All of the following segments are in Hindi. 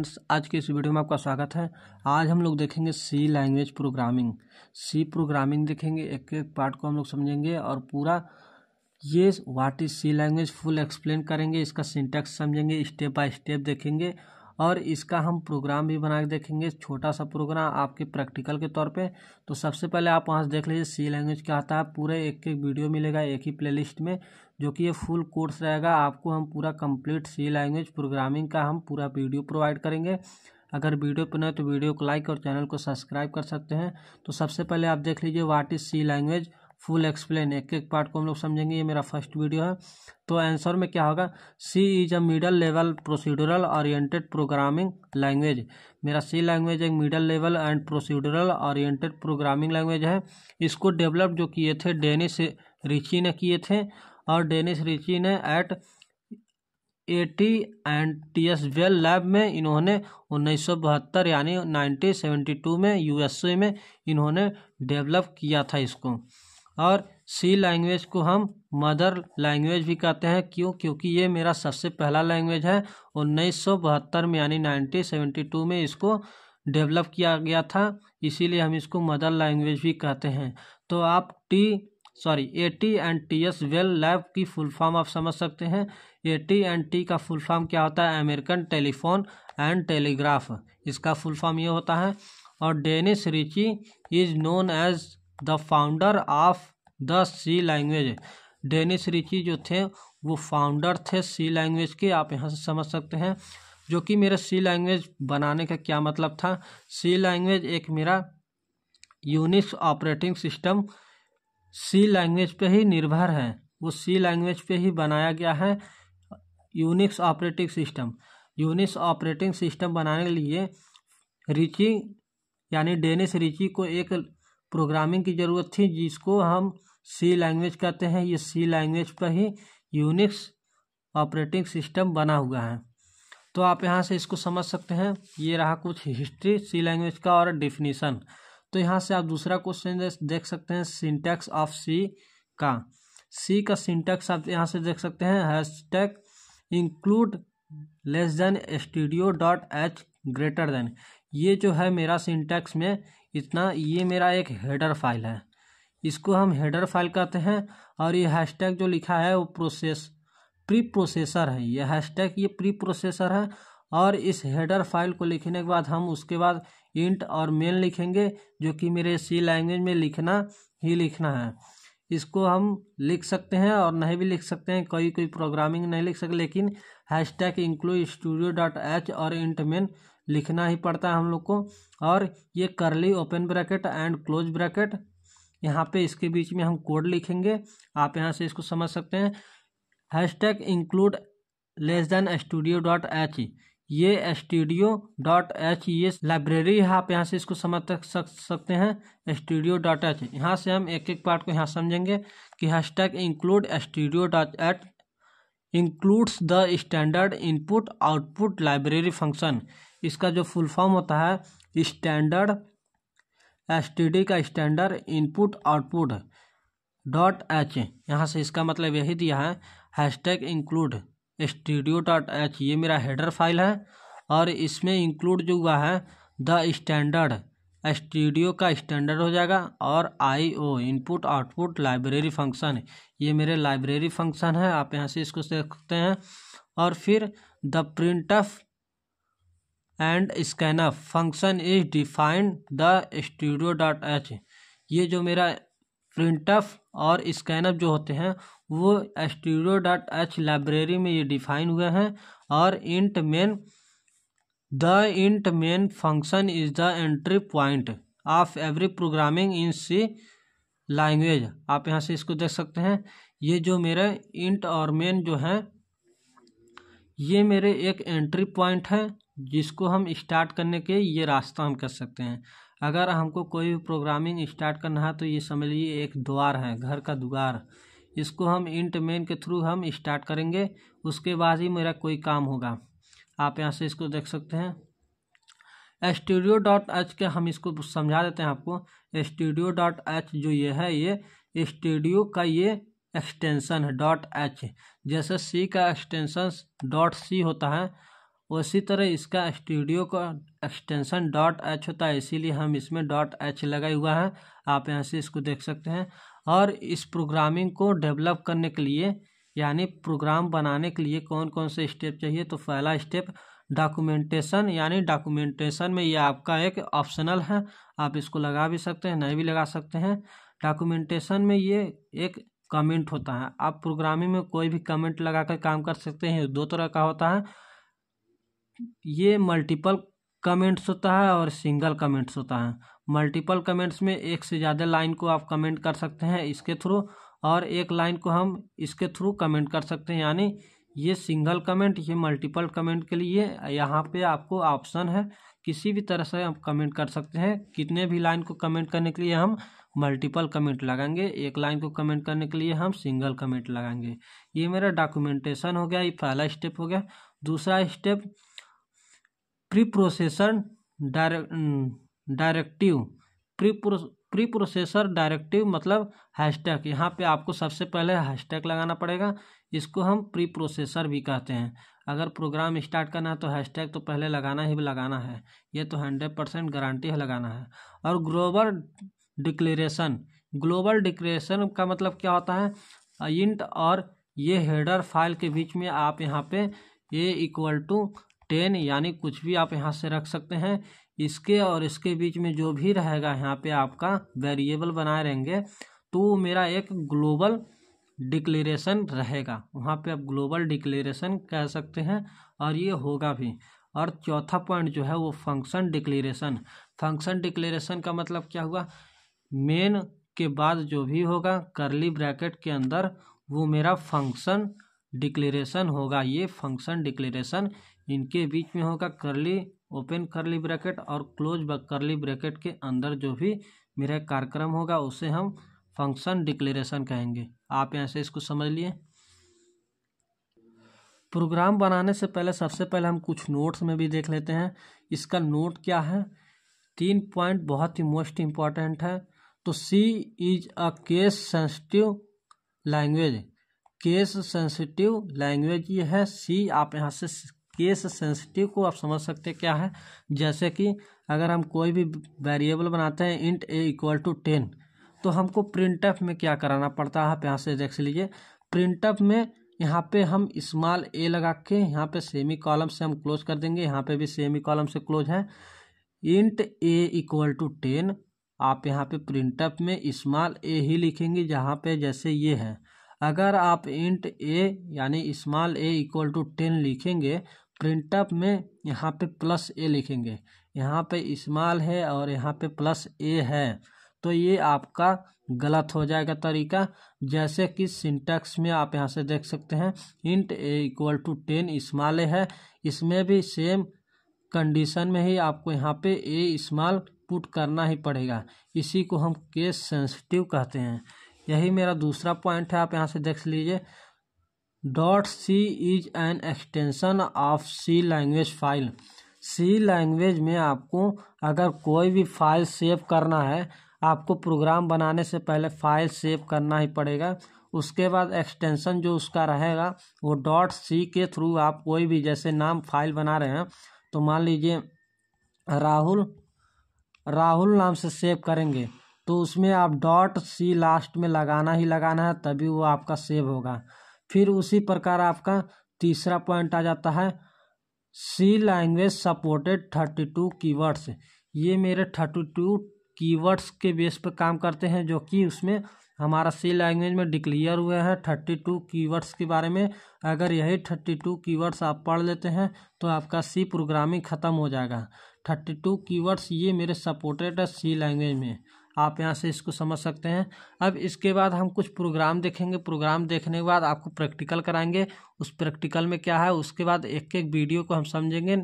फ्रेंड्स, आज की इस वीडियो में आपका स्वागत है। आज हम लोग देखेंगे सी लैंग्वेज प्रोग्रामिंग। सी प्रोग्रामिंग देखेंगे, एक एक पार्ट को हम लोग समझेंगे और पूरा ये what is C language full explain करेंगे। इसका सिंटैक्स समझेंगे, स्टेप बाय स्टेप देखेंगे और इसका हम प्रोग्राम भी बना के देखेंगे, छोटा सा प्रोग्राम आपके प्रैक्टिकल के तौर पे। तो सबसे पहले आप वहाँ से देख लीजिए सी लैंग्वेज क्या आता है। पूरे एक एक वीडियो मिलेगा एक ही प्लेलिस्ट में, जो कि ये फुल कोर्स रहेगा। आपको हम पूरा कंप्लीट सी लैंग्वेज प्रोग्रामिंग का हम पूरा वीडियो प्रोवाइड करेंगे। अगर वीडियो पसंद है तो वीडियो को लाइक और चैनल को सब्सक्राइब कर सकते हैं। तो सबसे पहले आप देख लीजिए what is C language full explain. एक एक पार्ट को हम लोग समझेंगे, ये मेरा फर्स्ट वीडियो है। तो आंसर में क्या होगा, C is a middle level procedural oriented programming language. मेरा सी लैंग्वेज एक middle level and procedural oriented programming language है। इसको डेवलप जो किए थे डेनिस रिची ने किए थे, और डेनिस रिची ने at AT and TS Bell lab में इन्होंने 1972 यानी 1972 में USA में इन्होंने डेवलप किया था इसको। और सी लैंग्वेज को हम मदर लैंग्वेज भी कहते हैं। क्यों? क्योंकि ये मेरा सबसे पहला लैंग्वेज है। 1972 में यानी 1972 में इसको डेवलप किया गया था, इसीलिए हम इसको मदर लैंग्वेज भी कहते हैं। तो आप AT and TS Bell lab की फुल फॉर्म आप समझ सकते हैं। AT एंड T का फुल फॉर्म क्या होता है, अमेरिकन टेलीफोन एंड टेलीग्राफ, इसका फुल फॉर्म ये होता है। और Dennis Ritchie is known as the founder of the C language. Dennis Ritchie जो थे वो फाउंडर थे सी लैंग्वेज के, आप यहाँ से समझ सकते हैं। जो कि मेरे सी लैंग्वेज बनाने का क्या मतलब था, सी लैंग्वेज एक मेरा यूनिक्स ऑपरेटिंग सिस्टम सी लैंग्वेज पे ही निर्भर है, वो सी लैंग्वेज पे ही बनाया गया है। यूनिक्स ऑपरेटिंग सिस्टम बनाने के लिए रिची यानी डेनिस रिची को एक प्रोग्रामिंग की ज़रूरत थी, जिसको हम सी लैंग्वेज कहते हैं। ये सी लैंग्वेज पर ही यूनिक्स ऑपरेटिंग सिस्टम बना हुआ है। तो आप यहाँ से इसको समझ सकते हैं। ये रहा कुछ हिस्ट्री सी लैंग्वेज का और डेफिनेशन। तो यहाँ से आप दूसरा क्वेश्चन देख सकते हैं, सिंटैक्स ऑफ सी का। सी का सिंटैक्स आप यहाँ से देख सकते हैं, hashtag include less than stdio.h greater than. ये जो है मेरा सिंटैक्स में इतना, ये मेरा एक हेडर फाइल है, इसको हम हेडर फाइल कहते हैं। और ये हैशटैग जो लिखा है वो प्री प्रोसेसर है। ये हैशटैग ये प्री प्रोसेसर है। और इस हेडर फाइल को लिखने के बाद हम उसके बाद इंट और मेन लिखेंगे, जो कि मेरे सी लैंग्वेज में लिखना है। इसको हम लिख सकते हैं और नहीं भी लिख सकते हैं, कोई प्रोग्रामिंग नहीं लिख सकते, लेकिन हैशटैग इंक्लूड stdio.h और इंट मेन लिखना ही पड़ता है हम लोग को। और ये करली open bracket and close bracket, यहाँ पे इसके बीच में हम कोड लिखेंगे। आप यहाँ से इसको समझ सकते हैं। Hashtag include less than stdio.h, ये stdio.h ये लाइब्रेरी है, आप यहाँ से इसको समझ सकते हैं। stdio.h यहाँ से हम एक एक पार्ट को यहाँ समझेंगे कि hashtag include stdio.h includes the standard input output library function. इसका जो फुल फॉर्म होता है स्टैंडर्ड, STD का स्टैंडर्ड इनपुट आउटपुट .h, यहाँ से इसका मतलब यही दिया है। हैशटैग इंक्लूड stdio.h ये मेरा हेडर फाइल है, और इसमें इंक्लूड जो हुआ है द स्टैंडर्ड, स्टूडियो का स्टैंडर्ड हो जाएगा, और IO input output library function, ये मेरे लाइब्रेरी फंक्शन है, आप यहाँ से इसको देख सकते हैं। और फिर the printf and scanf function is defined the stdio.h, ये जो मेरा प्रिंटफ और स्कैनअप जो होते हैं वो stdio.h लाइब्रेरी में ये डिफाइन हुए हैं। और int main function is the entry point of every programming in C language, आप यहाँ से इसको देख सकते हैं। ये जो मेरे इंट और मेन जो हैं ये मेरे एक एंट्री पॉइंट है, जिसको हम स्टार्ट करने के ये रास्ता हम कर सकते हैं। अगर हमको कोई भी प्रोग्रामिंग स्टार्ट करना है तो ये समझ लीजिए एक द्वार है, घर का द्वार। इसको हम इंट मेन के थ्रू हम स्टार्ट करेंगे, उसके बाद ही मेरा कोई काम होगा। आप यहाँ से इसको देख सकते हैं। stdio.h के हम इसको समझा देते हैं आपको। stdio.h जो ये है, ये स्टूडियो का ये एक्सटेंशन है .h। जैसे सी का एक्सटेंशन .c होता है, उसी तरह इसका स्टूडियो का एक्सटेंशन .h होता है, इसीलिए हम इसमें .h लगाए हुआ है। आप यहाँ से इसको देख सकते हैं। और इस प्रोग्रामिंग को डेवलप करने के लिए यानी प्रोग्राम बनाने के लिए कौन कौन से स्टेप चाहिए, तो पहला स्टेप डॉक्यूमेंटेशन, यानी डॉक्यूमेंटेशन में ये आपका एक ऑप्शनल है, आप इसको लगा भी सकते हैं, नहीं भी लगा सकते हैं। डॉक्यूमेंटेशन में ये एक कमेंट होता है, आप प्रोग्रामिंग में कोई भी कमेंट लगा कर काम कर सकते हैं। दो तरह का होता है, ये मल्टीपल कमेंट्स होता है और सिंगल कमेंट्स होता है। मल्टीपल कमेंट्स में एक से ज़्यादा लाइन को आप कमेंट कर सकते हैं इसके थ्रू, और एक लाइन को हम इसके थ्रू कमेंट कर सकते हैं, यानी ये सिंगल कमेंट, ये मल्टीपल कमेंट के लिए यहाँ पे आपको ऑप्शन है, किसी भी तरह से आप कमेंट कर सकते हैं। कितने भी लाइन को कमेंट करने के लिए हम मल्टीपल कमेंट लगाएंगे, एक लाइन को कमेंट करने के लिए हम सिंगल कमेंट लगाएंगे। ये मेरा डॉक्यूमेंटेशन हो गया, ये पहला स्टेप हो गया। दूसरा step pre processor directive. Pre processor directive मतलब हैशटैग, यहाँ पे आपको सबसे पहले हैशटैग लगाना पड़ेगा, इसको हम प्री प्रोसेसर भी कहते हैं। अगर प्रोग्राम स्टार्ट करना है तो हैशटैग तो पहले लगाना ही लगाना है, ये तो 100% गारंटी है लगाना है। और ग्लोबल डिक्लेरेशन का मतलब क्या होता है, इंट और ये हेडर फाइल के बीच में आप यहाँ पे a=10 यानी कुछ भी आप यहाँ से रख सकते हैं। इसके और इसके बीच में जो भी रहेगा यहाँ पे आपका वेरिएबल बनाए रहेंगे, तो मेरा एक ग्लोबल डिक्लेरेशन रहेगा, वहाँ पे आप ग्लोबल डिक्लेरेशन कह सकते हैं, और ये होगा भी। और चौथा पॉइंट जो है वो फंक्शन डिक्लेरेशन। फंक्शन डिक्लेरेशन का मतलब क्या हुआ, मेन के बाद जो भी होगा करली ब्रैकेट के अंदर वो मेरा फंक्शन डिक्लेरेशन होगा। ये फंक्शन डिक्लेरेशन इनके बीच में होगा, करली ओपन करली ब्रैकेट और क्लोज करली ब्रैकेट के अंदर जो भी मेरा कार्यक्रम होगा उसे हम फंक्शन डिक्लेरेशन कहेंगे। आप यहाँ से इसको समझ लिए। प्रोग्राम बनाने से पहले सबसे पहले हम कुछ नोट्स में भी देख लेते हैं। इसका नोट क्या है, 3 पॉइंट बहुत ही मोस्ट इम्पॉर्टेंट है। तो C is a case sensitive language. Case sensitive language ये है C। आप यहाँ से केस सेंसिटिव को आप समझ सकते हैं क्या है, जैसे कि अगर हम कोई भी वेरिएबल बनाते हैं इंट a=10, तो हमको प्रिंटफ में क्या कराना पड़ता है, आप यहाँ से देख लीजिए। प्रिंटफ में यहाँ पे हम स्मॉल a लगा के यहाँ पे सेमी कॉलम से हम क्लोज कर देंगे, यहाँ पे भी सेमी कॉलम से क्लोज है। इंट a=10 आप यहाँ पे प्रिंटफ में स्मॉल a ही लिखेंगे, जहाँ पे जैसे ये है। अगर आप इंट a यानी स्मॉल a=10 लिखेंगे, प्रिंटफ में यहाँ पे प्लस a लिखेंगे, यहाँ पे स्मॉल है और यहाँ पे प्लस a है, तो ये आपका गलत हो जाएगा तरीका। जैसे कि सिंटैक्स में आप यहाँ से देख सकते हैं, इंट a=10 स्मॉल a है, इसमें भी सेम कंडीशन में ही आपको यहाँ पे a स्मॉल पुट करना ही पड़ेगा। इसी को हम केस सेंसिटिव कहते हैं। यही मेरा दूसरा पॉइंट है, आप यहाँ से देख लीजिए। .c is an extension of C language file. C language में आपको अगर कोई भी फाइल सेव करना है, आपको प्रोग्राम बनाने से पहले फाइल सेव करना ही पड़ेगा। उसके बाद एक्सटेंशन जो उसका रहेगा वो .c के थ्रू आप कोई भी, जैसे नाम फाइल बना रहे हैं तो मान लीजिए राहुल नाम से सेव करेंगे, तो उसमें आप .c लास्ट में लगाना ही लगाना है, तभी वो आपका सेव होगा। फिर उसी प्रकार आपका तीसरा पॉइंट आ जाता है, C लैंग्वेज सपोर्टेड 32 कीवर्ड्स। ये मेरे 32 कीवर्ड्स के बेस पर काम करते हैं, जो कि उसमें हमारा C लैंग्वेज में डिक्लेयर हुए हैं 32 कीवर्ड्स के बारे में। अगर यही 32 कीवर्ड्स आप पढ़ लेते हैं तो आपका C प्रोग्रामिंग ख़त्म हो जाएगा। 32 कीवर्ड्स ये मेरे सपोर्टेड है C लैंग्वेज में, आप यहाँ से इसको समझ सकते हैं। अब इसके बाद हम कुछ प्रोग्राम देखेंगे, प्रोग्राम देखने के बाद आपको प्रैक्टिकल कराएंगे, उस प्रैक्टिकल में क्या है उसके बाद एक एक वीडियो को हम समझेंगे।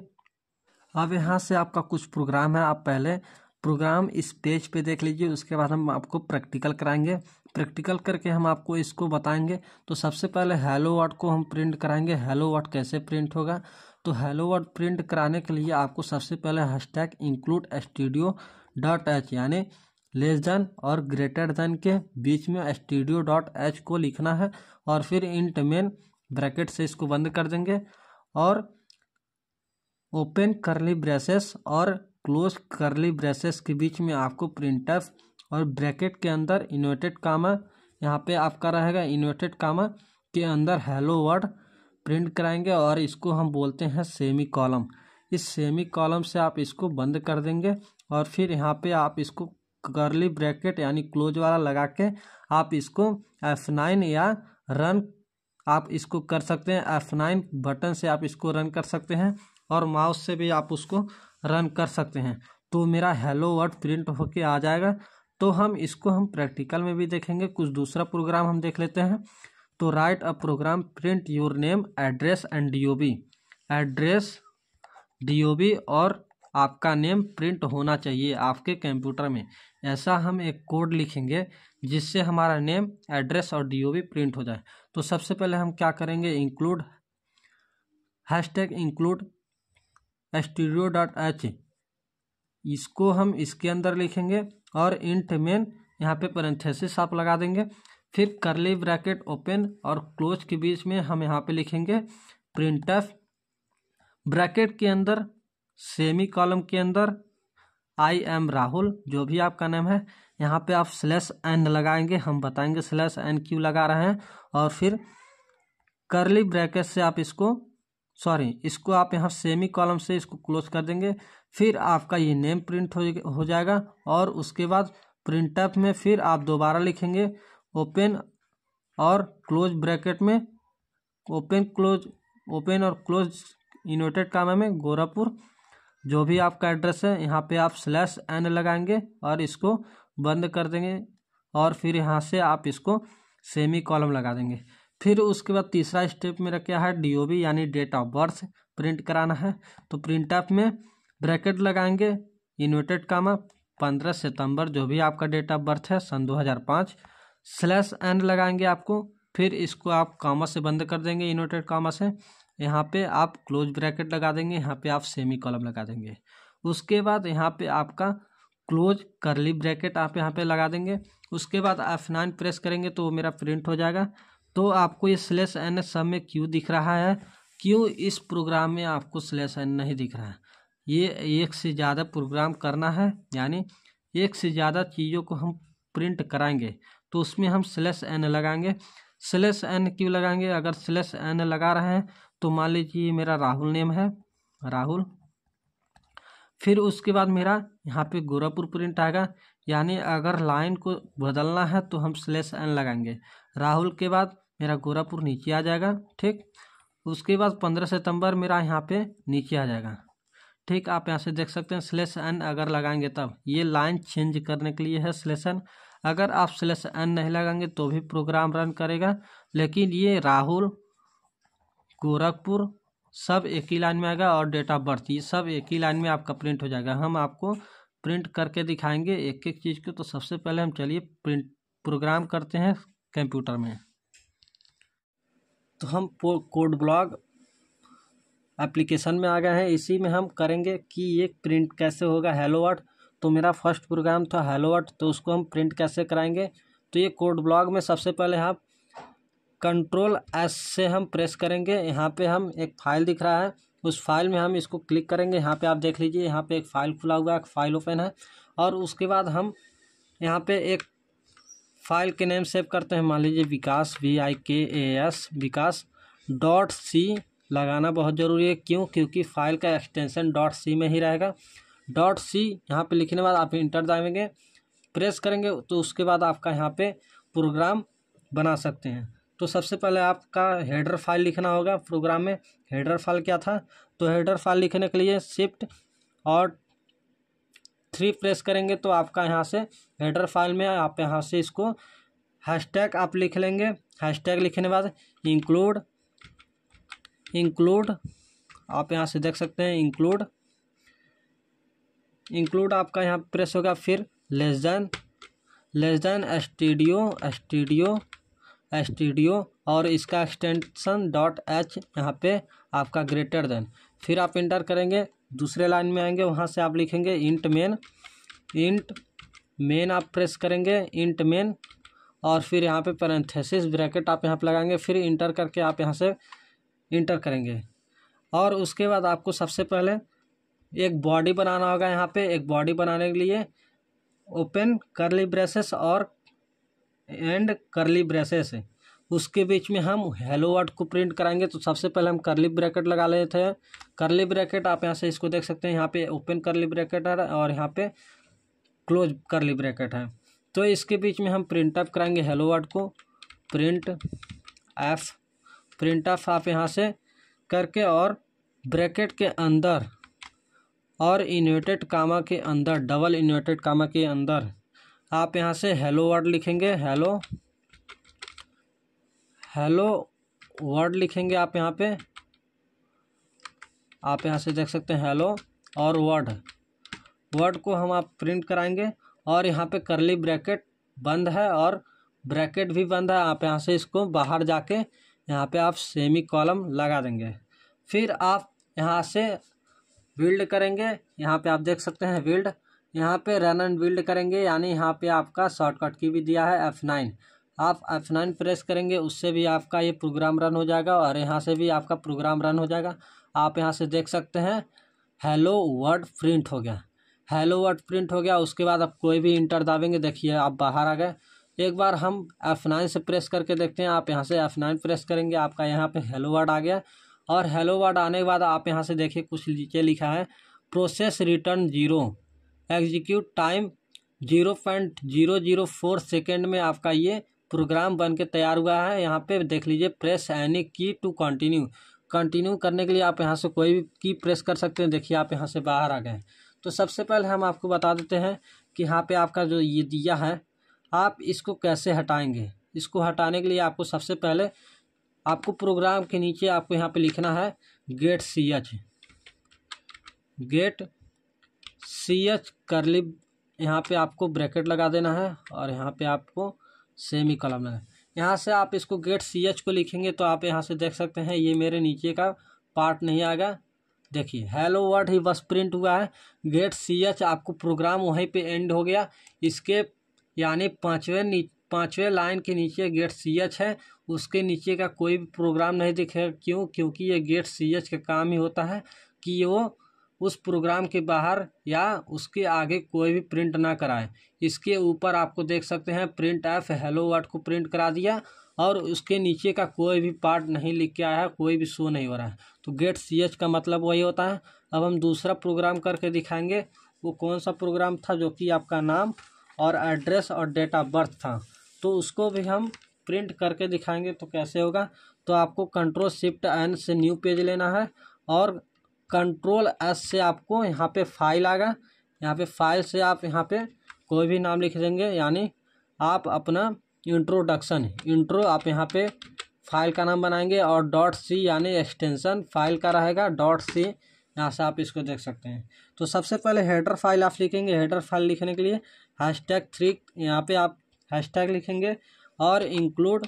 अब यहाँ से आपका कुछ प्रोग्राम है, आप पहले प्रोग्राम इस पेज पे देख लीजिए, उसके बाद हम आपको प्रैक्टिकल कराएंगे। प्रैक्टिकल करके हम आपको इसको बताएंगे। तो सबसे पहले हेलो वर्ड को हम प्रिंट कराएंगे। हेलो वर्ड कैसे प्रिंट होगा, तो हेलो वर्ड प्रिंट कराने के लिए आपको सबसे पहले हैशटैग इंक्लूड stdio.h यानी लेस देन और ग्रेटर देन के बीच में stdio.h को लिखना है, और फिर इंट मेन ब्रैकेट से इसको बंद कर देंगे। और ओपन करली ब्रेसेस और क्लोज करली ब्रेसेस के बीच में आपको प्रिंटफ और ब्रैकेट के अंदर इन्वर्टेड कामा, यहाँ पे आपका रहेगा इन्वर्टेड कामा के अंदर हेलो वर्ड प्रिंट कराएंगे और इसको हम बोलते हैं सेमी कॉलम। इस सेमी कॉलम से आप इसको बंद कर देंगे और फिर यहाँ पे आप इसको करली ब्रैकेट यानी क्लोज वाला लगा के आप इसको F9 या रन आप इसको कर सकते हैं। F9 बटन से आप इसको रन कर सकते हैं और माउस से भी आप उसको रन कर सकते हैं। तो मेरा हेलो वर्ड प्रिंट होके आ जाएगा। तो हम इसको प्रैक्टिकल में भी देखेंगे। कुछ दूसरा प्रोग्राम हम देख लेते हैं। तो write a program print your name address and DOB। Address DOB और आपका नेम प्रिंट होना चाहिए आपके कंप्यूटर में। ऐसा हम एक कोड लिखेंगे जिससे हमारा नेम, एड्रेस और DOB प्रिंट हो जाए। तो सबसे पहले हम क्या करेंगे, इंक्लूड #include studio.h इसको हम इसके अंदर लिखेंगे और इंट मेन यहाँ पे पैरेंथेसिस आप लगा देंगे। फिर करली ब्रैकेट ओपन और क्लोज के बीच में हम यहाँ पे लिखेंगे प्रिंटफ। ब्रैकेट के अंदर सेमी कॉलम के अंदर आई एम राहुल, जो भी आपका नाम है, यहाँ पे आप /n लगाएंगे। हम बताएंगे /n क्यों लगा रहे हैं। और फिर करली ब्रैकेट से आप इसको आप यहाँ सेमी कॉलम से इसको क्लोज कर देंगे। फिर आपका ये नेम प्रिंट हो जाएगा। और उसके बाद प्रिंटअप में फिर आप दोबारा लिखेंगे ओपन और क्लोज ब्रैकेट में ओपन और क्लोज इन्वर्टेड कामा में गोरखपुर, जो भी आपका एड्रेस है, यहाँ पे आप /n लगाएंगे और इसको बंद कर देंगे। और फिर यहाँ से आप इसको सेमी कॉलम लगा देंगे। फिर उसके बाद तीसरा स्टेप मेरा क्या है, DOB यानी डेट ऑफ बर्थ प्रिंट कराना है। तो प्रिंटअप में ब्रैकेट लगाएंगे इन्वर्टेड कामा 15 सितंबर, जो भी आपका डेट ऑफ बर्थ है सन 2005, /n लगाएंगे आपको। फिर इसको आप कामा से बंद कर देंगे इन्वर्टेड कामा से। यहाँ पे आप क्लोज ब्रैकेट लगा देंगे, यहाँ पे आप सेमी कॉलम लगा देंगे। उसके बाद यहाँ पे आपका क्लोज करली ब्रैकेट आप यहाँ पे लगा देंगे। उसके बाद F9 प्रेस करेंगे तो मेरा प्रिंट हो जाएगा। तो आपको ये /n सब में क्यों दिख रहा है, क्यों इस प्रोग्राम में आपको /n नहीं दिख रहा है? ये एक से ज़्यादा प्रोग्राम करना है, यानी एक से ज़्यादा चीज़ों को हम प्रिंट कराएंगे तो उसमें हम /n लगाएंगे। /n क्यों लगाएंगे? अगर /n लगा रहे हैं तो मान लीजिए मेरा राहुल नेम है, राहुल। फिर उसके बाद मेरा यहाँ पे गोरखपुर प्रिंट आएगा, यानी अगर लाइन को बदलना है तो हम /n लगाएंगे। राहुल के बाद मेरा गोरखपुर नीचे आ जाएगा, ठीक। उसके बाद 15 सितंबर मेरा यहाँ पे नीचे आ जाएगा, ठीक। आप यहाँ से देख सकते हैं /n अगर लगाएंगे तब ये लाइन चेंज करने के लिए है /n। अगर आप /n नहीं लगाएंगे तो भी प्रोग्राम रन करेगा, लेकिन ये राहुल, गोरखपुर सब एक ही लाइन में आएगा और डेट ऑफ बर्थ ये सब एक ही लाइन में आपका प्रिंट हो जाएगा। हम आपको प्रिंट करके दिखाएंगे एक एक चीज़ को। तो सबसे पहले हम चलिए प्रोग्राम करते हैं कंप्यूटर में। तो हम कोड ब्लॉग एप्लीकेशन में आ गए हैं। इसी में हम करेंगे कि ये प्रिंट कैसे होगा हेलो वर्ड। तो मेरा फर्स्ट प्रोग्राम था हेलो वर्ड, तो उसको हम प्रिंट कैसे कराएंगे। तो ये कोड ब्लॉग में सबसे पहले आप Ctrl+S से हम प्रेस करेंगे। यहाँ पे हम एक फाइल दिख रहा है, उस फाइल में हम इसको क्लिक करेंगे। यहाँ पे आप देख लीजिए, यहाँ पे एक फ़ाइल खुला हुआ है, एक फ़ाइल ओपन है। और उसके बाद हम यहाँ पे एक फ़ाइल के नेम सेव करते हैं, मान लीजिए विकास VIKAS विकास.c लगाना बहुत ज़रूरी है। क्यों? क्योंकि फाइल का एक्सटेंशन .c में ही रहेगा। .c यहाँ पे लिखने के बाद आप इंटर दबाएंगे, प्रेस करेंगे तो उसके बाद आपका यहाँ पे प्रोग्राम बना सकते हैं। तो सबसे पहले आपका हेडर फाइल लिखना होगा। प्रोग्राम में हेडर फाइल क्या था, तो हेडर फाइल लिखने के लिए Shift और 3 प्रेस करेंगे तो आपका यहाँ से हेडर फाइल में आप यहाँ से इसको हैशटैग आप लिख लेंगे। हैशटैग लिखने के बाद इंक्लूड आप यहाँ से देख सकते हैं, इंक्लूड आपका यहाँ प्रेस होगा। फिर लेस देन स्टूडियो और इसका एक्सटेंशन .h यहाँ पे आपका ग्रेटर देन। फिर आप इंटर करेंगे, दूसरे लाइन में आएंगे, वहाँ से आप लिखेंगे इंट मेन आप प्रेस करेंगे, इंट मेन। और फिर यहाँ पे पैरेंथेसिस ब्रैकेट आप यहाँ पे लगाएंगे। फिर इंटर करके आप यहाँ से इंटर करेंगे। और उसके बाद आपको सबसे पहले एक बॉडी बनाना होगा। यहाँ पे एक बॉडी बनाने के लिए ओपन करली ब्रेसेस और एंड करली ब्रेसेस है, उसके बीच में हम हेलो वर्ड को प्रिंट कराएंगे। तो सबसे पहले हम करली ब्रैकेट लगा लेते हैं। करली ब्रैकेट आप यहाँ से इसको देख सकते हैं, यहाँ पे ओपन करली ब्रैकेट है और यहाँ पे क्लोज करली ब्रैकेट है। तो इसके बीच में हम प्रिंट एफ कराएंगे हेलो वर्ड को, प्रिंट एफ आप यहाँ से करके और ब्रैकेट के अंदर और इन्वर्टेड कामा के अंदर, डबल इन्वर्टेड कामा के अंदर आप यहाँ से हेलो वर्ड लिखेंगे। हेलो वर्ड लिखेंगे आप यहाँ पे, आप यहाँ से देख सकते हैं हेलो और वर्ड को हम आप प्रिंट कराएंगे। और यहाँ पे करली ब्रैकेट बंद है और ब्रैकेट भी बंद है, आप यहाँ से इसको बाहर जाके यहाँ पे आप सेमी कॉलम लगा देंगे। फिर आप यहाँ से बिल्ड करेंगे, यहाँ पे आप देख सकते हैं बिल्ड, यहाँ पे रन एंड बिल्ड करेंगे, यानी यहाँ पे आपका शॉर्टकट की भी दिया है F9, आप F9 प्रेस करेंगे, उससे भी आपका ये प्रोग्राम रन हो जाएगा और यहाँ से भी आपका प्रोग्राम रन हो जाएगा। आप यहाँ से देख सकते हैं हेलो वर्ड प्रिंट हो गया, हेलो वर्ड प्रिंट हो गया। उसके बाद आप कोई भी इंटर दाबेंगे, देखिए आप बाहर आ गए। एक बार हम F9 से प्रेस करके देखते हैं, आप यहाँ से F9 प्रेस करेंगे, आपका यहाँ पे हेलो वर्ड आ गया। और हेलो वर्ड आने के बाद आप यहाँ से देखिए कुछ नीचे लिखा है process return 0, execute time 0.004 second में आपका ये प्रोग्राम बन के तैयार हुआ है। यहाँ पे देख लीजिए प्रेस एनी की टू कंटिन्यू करने के लिए आप यहाँ से कोई भी की प्रेस कर सकते हैं। देखिए आप यहाँ से बाहर आ गए। तो सबसे पहले हम आपको बता देते हैं कि यहाँ पे आपका जो ये दिया है आप इसको कैसे हटाएंगे। इसको हटाने के लिए आपको सबसे पहले आपको प्रोग्राम के नीचे आपको यहाँ पे लिखना है गेट सी एच करली, यहाँ पे आपको ब्रैकेट लगा देना है और यहाँ पे आपको सेमी कॉलम लगा। यहाँ से आप इसको गेट सी एच को लिखेंगे तो आप यहाँ से देख सकते हैं ये मेरे नीचे का पार्ट नहीं आएगा। देखिए हेलो वर्ड ही बस प्रिंट हुआ है, गेट सी एच आपको प्रोग्राम वहीं पे एंड हो गया। इसके यानी पाँचवें लाइन के नीचे गेट सी एच है, उसके नीचे का कोई भी प्रोग्राम नहीं दिखेगा। क्यों? क्योंकि ये गेट सी एच का काम ही होता है कि वो उस प्रोग्राम के बाहर या उसके आगे कोई भी प्रिंट ना कराए। इसके ऊपर आपको देख सकते हैं प्रिंट एफ हेलो वर्ड को प्रिंट करा दिया और उसके नीचे का कोई भी पार्ट नहीं लिख के आया है, कोई भी शो नहीं हो रहा है। तो गेट सी एच का मतलब वही होता है। अब हम दूसरा प्रोग्राम करके दिखाएंगे, वो कौन सा प्रोग्राम था जो कि आपका नाम और एड्रेस और डेट ऑफ बर्थ था, तो उसको भी हम प्रिंट करके दिखाएंगे। तो कैसे होगा, तो आपको कंट्रोल शिफ्ट एन से न्यू पेज लेना है और कंट्रोल एस से आपको यहाँ पे फाइल आएगा, यहाँ पे फाइल से आप यहाँ पे कोई भी नाम लिख देंगे, यानी आप अपना इंट्रो आप यहाँ पे फाइल का नाम बनाएंगे और डॉट सी यानी एक्सटेंशन फाइल का रहेगा डॉट सी, यहाँ से आप इसको देख सकते हैं। तो सबसे पहले हेडर फाइल आप लिखेंगे, हेडर फाइल लिखने के लिए #3 यहाँ पे आप हैशटैग लिखेंगे और इंक्लूड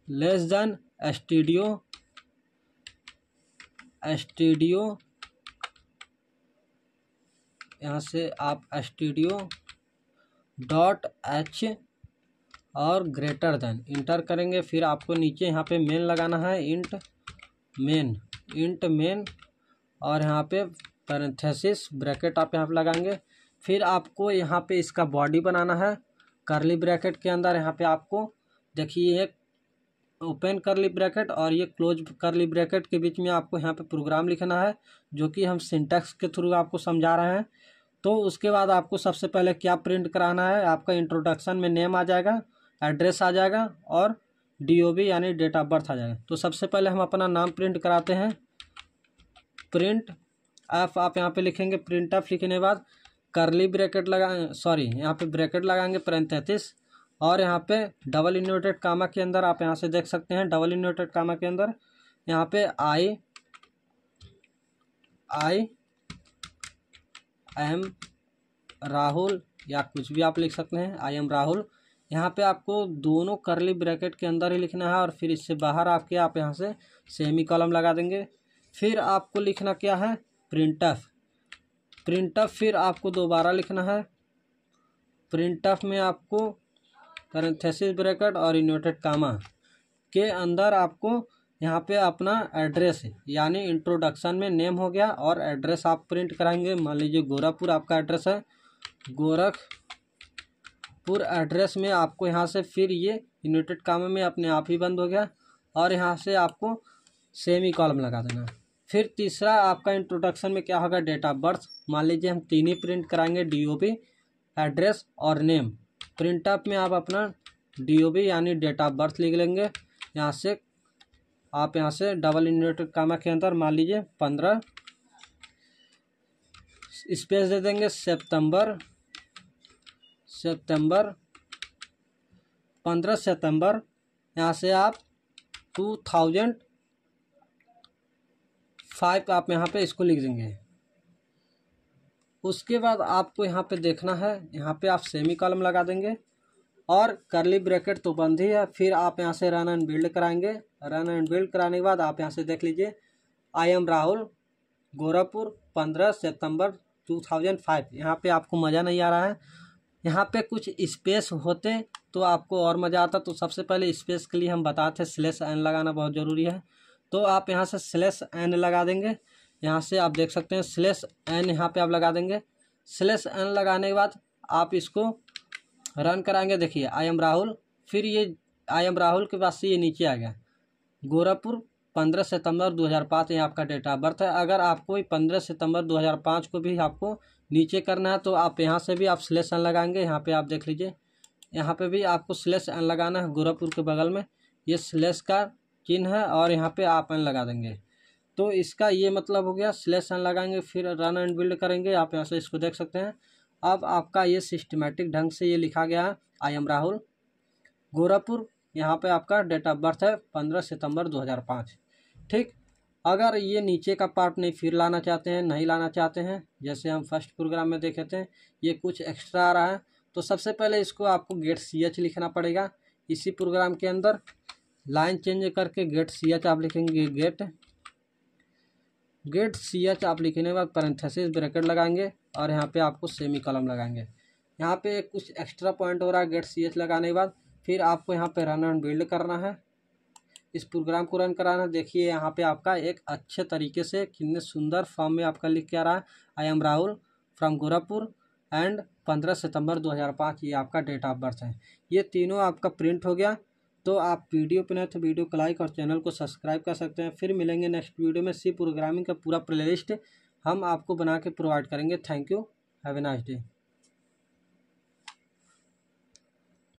लेस देन स्टूडियो यहाँ से आप studio.h और ग्रेटर देन इंटर करेंगे। फिर आपको नीचे यहाँ पे मेन लगाना है, इंट मेन और यहाँ पे पैरेंथेसिस ब्रैकेट आप यहाँ पे लगाएंगे। फिर आपको यहाँ पे इसका बॉडी बनाना है करली ब्रैकेट के अंदर। यहाँ पे आपको देखिए एक ओपन करली ब्रैकेट और ये क्लोज करली ब्रैकेट के बीच में आपको यहाँ पे प्रोग्राम लिखना है, जो कि हम सिंटैक्स के थ्रू आपको समझा रहे हैं। तो उसके बाद आपको सबसे पहले क्या प्रिंट कराना है, आपका इंट्रोडक्शन में नेम आ जाएगा, एड्रेस आ जाएगा और DOB यानी डेट ऑफ बर्थ आ जाएगा। तो सबसे पहले हम अपना नाम प्रिंट कराते हैं। प्रिंट एफ आप यहाँ पे लिखेंगे, प्रिंट एफ लिखने के बाद करली ब्रैकेट यहाँ पे ब्रैकेट लगाएंगे पैरेंथेसिस और यहाँ पे डबल इन्वर्टेड कामा के अंदर आप यहाँ से देख सकते हैं डबल इन्वर्टेड कामा के अंदर यहाँ पे आई एम राहुल या कुछ भी आप लिख सकते हैं, आई एम राहुल। यहाँ पे आपको दोनों करली ब्रैकेट के अंदर ही लिखना है और फिर इससे बाहर आके आप यहाँ से सेमी कॉलम लगा देंगे। फिर आपको लिखना क्या है, प्रिंट एफ फिर आपको दोबारा लिखना है। प्रिंट एफ में आपको पैरेंथेसिस ब्रैकेट और इन्वर्टेड कामा के अंदर आपको यहाँ पे अपना एड्रेस यानी इंट्रोडक्शन में नेम हो गया और एड्रेस आप प्रिंट कराएंगे। मान लीजिए गोरखपुर आपका एड्रेस है, गोरखपुर एड्रेस में आपको यहाँ से फिर ये इन्वर्टेड कॉमा में अपने आप ही बंद हो गया और यहाँ से आपको सेमी कॉलम लगा देना। फिर तीसरा आपका इंट्रोडक्शन में क्या होगा, डेट ऑफ बर्थ। मान लीजिए हम 3 ही प्रिंट कराएंगे, DOB, एड्रेस और नेम। प्रिंट अप में आप अपना DOB यानी डेट ऑफ बर्थ लिख लेंगे। यहाँ से आप यहाँ से डबल इन्वर्टेड कॉमा के अंदर मान लीजिए 15 स्पेस दे देंगे, सितंबर 15 सितंबर। यहाँ से आप 2005 आप यहाँ पे इसको लिख देंगे। उसके बाद आपको यहाँ पे देखना है, यहाँ पे आप सेमी कॉलम लगा देंगे और करली ब्रैकेट तो बंद ही है। फिर आप यहाँ से रन एंड बिल्ड कराएंगे। रन एंड बिल्ड कराने के बाद आप यहाँ से देख लीजिए, आई एम राहुल, गोरखपुर, 15 सितंबर 2005। यहाँ पे आपको मज़ा नहीं आ रहा है, यहाँ पे कुछ स्पेस होते तो आपको और मज़ा आता। तो सबसे पहले स्पेस के लिए हम बताते /n लगाना बहुत ज़रूरी है। तो आप यहाँ से /n लगा देंगे। यहाँ से आप देख सकते हैं /n यहाँ पे आप लगा देंगे। /n लगाने के बाद आप इसको रन कराएंगे। देखिए आई एम राहुल, फिर ये आई एम राहुल के बाद से ये नीचे आ गया गोरखपुर, 15 सितंबर 2005 ये आपका डेट ऑफ बर्थ है। अगर आपको 15 सितंबर 2005 को भी आपको नीचे करना है तो आप यहाँ से भी आप /n लगाएंगे। यहाँ पे आप देख लीजिए, यहाँ पे भी आपको /n लगाना है। गोरखपुर के बगल में ये स्लैश का चिन्ह है और यहाँ पे आप n लगा देंगे। तो इसका ये मतलब हो गया, /n लगाएंगे फिर रन एंड बिल्ड करेंगे। आप यहाँ से इसको देख सकते हैं। अब आपका ये सिस्टमेटिक ढंग से ये लिखा गया है, आई एम राहुल, गोरखपुर। यहाँ पे आपका डेट ऑफ बर्थ है 15 सितंबर 2005। ठीक, अगर ये नीचे का पार्ट नहीं फिर लाना चाहते हैं, नहीं लाना चाहते हैं, जैसे हम फर्स्ट प्रोग्राम में देखे थे ये कुछ एक्स्ट्रा आ रहा है, तो सबसे पहले इसको आपको गेट ch लिखना पड़ेगा। इसी प्रोग्राम के अंदर लाइन चेंज करके गेट ch आप लिखेंगे। गेट ch आप लिखने के बाद पैरेंथेसिस ब्रैकेट लगाएंगे और यहाँ पे आपको सेमी कॉलम लगाएंगे। यहाँ पे कुछ एक्स्ट्रा पॉइंट हो रहा है गेट ch लगाने के बाद। फिर आपको यहाँ पे रन एंड बिल्ड करना है, इस प्रोग्राम को रन कराना है। देखिए यहाँ पे आपका एक अच्छे तरीके से कितने सुंदर फॉर्म में आपका लिख के आ रहा है, I am Rahul from Gorakhpur and 15 सितंबर 2005 ये आपका डेट ऑफ बर्थ है। ये तीनों आपका प्रिंट हो गया। तो आप वीडियो पे नहीं तो वीडियो को लाइक और चैनल को सब्सक्राइब कर सकते हैं। फिर मिलेंगे नेक्स्ट वीडियो में। सी प्रोग्रामिंग का पूरा प्लेलिस्ट हम आपको बना के प्रोवाइड करेंगे। Thank you, have a nice day.